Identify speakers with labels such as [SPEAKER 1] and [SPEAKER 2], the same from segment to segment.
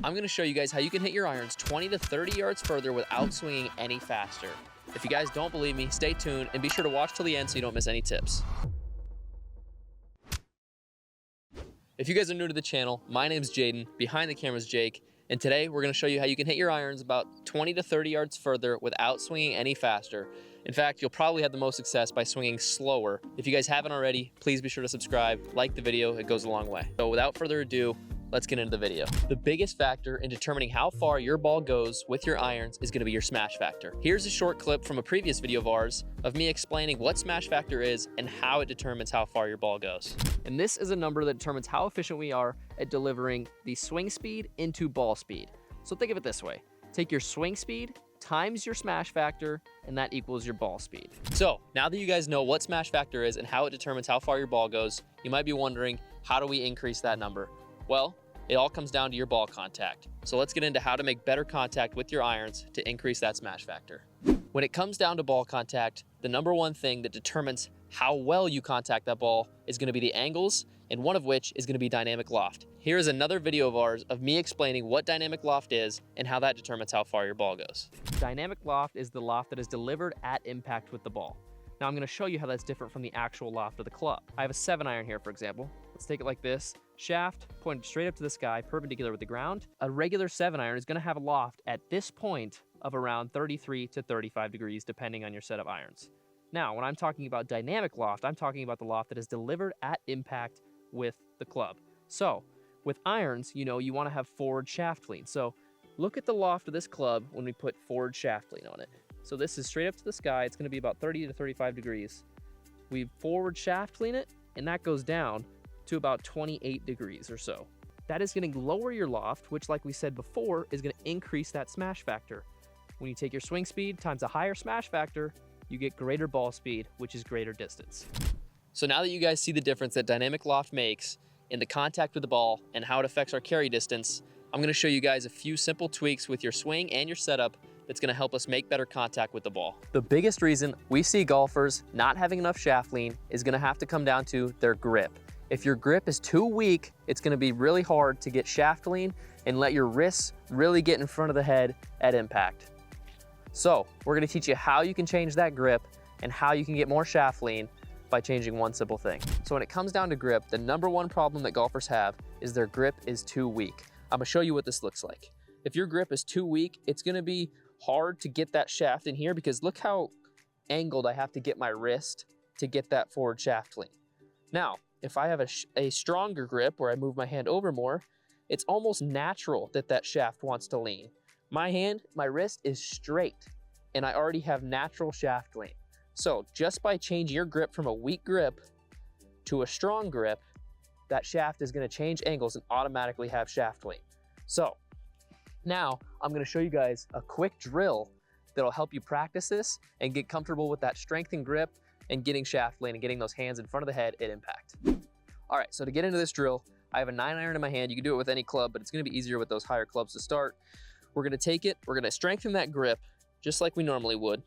[SPEAKER 1] I'm going to show you guys how you can hit your irons 20 to 30 yards further without swinging any faster. If you guys don't believe me, stay tuned and be sure to watch till the end so you don't miss any tips. If you guys are new to the channel, my name's Jaden, behind the camera is Jake, and today we're going to show you how you can hit your irons about 20 to 30 yards further without swinging any faster. In fact, you'll probably have the most success by swinging slower. If you guys haven't already, please be sure to subscribe, like the video, it goes a long way. So without further ado, let's get into the video. The biggest factor in determining how far your ball goes with your irons is going to be your smash factor. Here's a short clip from a previous video of ours of me explaining what smash factor is and how it determines how far your ball goes. And this is a number that determines how efficient we are at delivering the swing speed into ball speed. So think of it this way. Take your swing speed times your smash factor, and that equals your ball speed. So now that you guys know what smash factor is and how it determines how far your ball goes, you might be wondering, how do we increase that number? Well, it all comes down to your ball contact. So let's get into how to make better contact with your irons to increase that smash factor. When it comes down to ball contact, the number one thing that determines how well you contact that ball is going to be the angles, and one of which is going to be dynamic loft. Here is another video of ours of me explaining what dynamic loft is and how that determines how far your ball goes. Dynamic loft is the loft that is delivered at impact with the ball. Now I'm going to show you how that's different from the actual loft of the club. I have a 7-iron here, for example. Let's take it like this. Shaft pointed straight up to the sky, perpendicular with the ground. A regular 7-iron is going to have a loft at this point of around 33 to 35 degrees, depending on your set of irons. Now, when I'm talking about dynamic loft, I'm talking about the loft that is delivered at impact with the club. So, with irons, you know, you want to have forward shaft lean. So, look at the loft of this club when we put forward shaft lean on it. So this is straight up to the sky. It's going to be about 30 to 35 degrees. We forward shaft lean it, and that goes down to about 28 degrees or so. That is going to lower your loft, which, like we said before, is going to increase that smash factor. When you take your swing speed times a higher smash factor, you get greater ball speed, which is greater distance. So now that you guys see the difference that dynamic loft makes in the contact with the ball and how it affects our carry distance, I'm going to show you guys a few simple tweaks with your swing and your setup that's going to help us make better contact with the ball. The biggest reason we see golfers not having enough shaft lean is going to have to come down to their grip. If your grip is too weak, it's going to be really hard to get shaft lean and let your wrists really get in front of the head at impact. So we're going to teach you how you can change that grip and how you can get more shaft lean by changing one simple thing. So when it comes down to grip, the number one problem that golfers have is their grip is too weak. I'm going to show you what this looks like. If your grip is too weak, it's going to be hard to get that shaft in here because look how angled I have to get my wrist to get that forward shaft lean. Now, if I have a stronger grip where I move my hand over more, it's almost natural that that shaft wants to lean. My wrist is straight, and I already have natural shaft lean. So just by changing your grip from a weak grip to a strong grip, that shaft is going to change angles and automatically have shaft lean. So now I'm going to show you guys a quick drill that'll help you practice this and get comfortable with that strength and grip and getting shaft lean and getting those hands in front of the head at impact. All right, so to get into this drill, I have a 9-iron in my hand. You can do it with any club, but it's going to be easier with those higher clubs to start. We're going to take it, we're going to strengthen that grip just like we normally would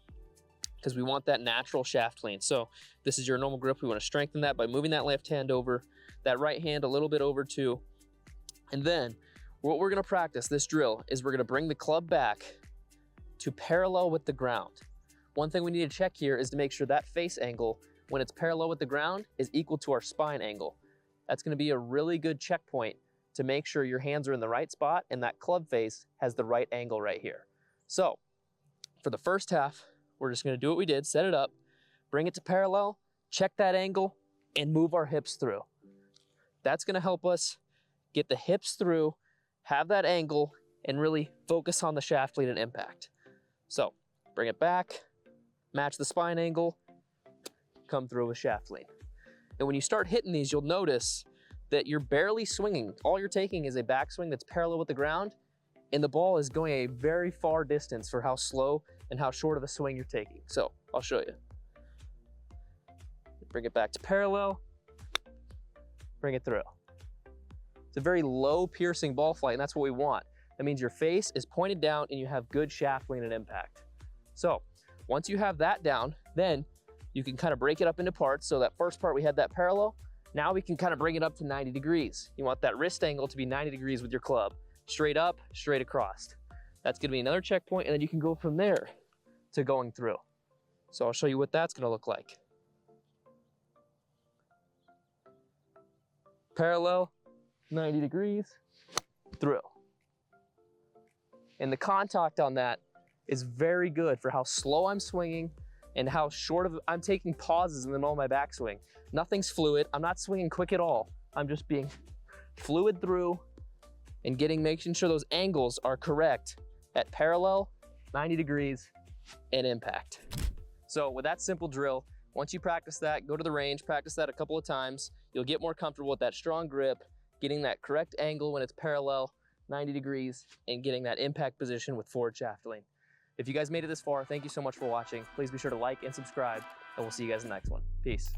[SPEAKER 1] because we want that natural shaft lean. So this is your normal grip. We want to strengthen that by moving that left hand over, that right hand a little bit over too. And then what we're going to practice this drill is we're going to bring the club back to parallel with the ground. One thing we need to check here is to make sure that face angle, when it's parallel with the ground, is equal to our spine angle. That's going to be a really good checkpoint to make sure your hands are in the right spot and that club face has the right angle right here. So for the first half, we're just going to do what we did, set it up, bring it to parallel, check that angle, and move our hips through. That's going to help us get the hips through, have that angle, and really focus on the shaft lean and impact. So bring it back, match the spine angle, come through with shaft lean. And when you start hitting these, you'll notice that you're barely swinging. All you're taking is a backswing that's parallel with the ground, and the ball is going a very far distance for how slow and how short of a swing you're taking. So I'll show you. Bring it back to parallel, bring it through. It's a very low piercing ball flight, and that's what we want. That means your face is pointed down and you have good shaft lean and impact. So once you have that down, then you can kind of break it up into parts. So that first part we had that parallel. Now we can kind of bring it up to 90 degrees. You want that wrist angle to be 90 degrees with your club. straight up, straight across. That's gonna be another checkpoint, and then you can go from there to going through. So I'll show you what that's gonna look like. Parallel, 90 degrees, through. And the contact on that is very good for how slow I'm swinging and how short of, I'm taking pauses in the middle of my backswing. Nothing's fluid, I'm not swinging quick at all. I'm just being fluid through and making sure those angles are correct at parallel, 90 degrees, and impact. So with that simple drill, once you practice that, go to the range, practice that a couple of times, you'll get more comfortable with that strong grip, getting that correct angle when it's parallel, 90 degrees, and getting that impact position with forward shaft lean. If you guys made it this far, thank you so much for watching. Please be sure to like and subscribe, and we'll see you guys in the next one. Peace.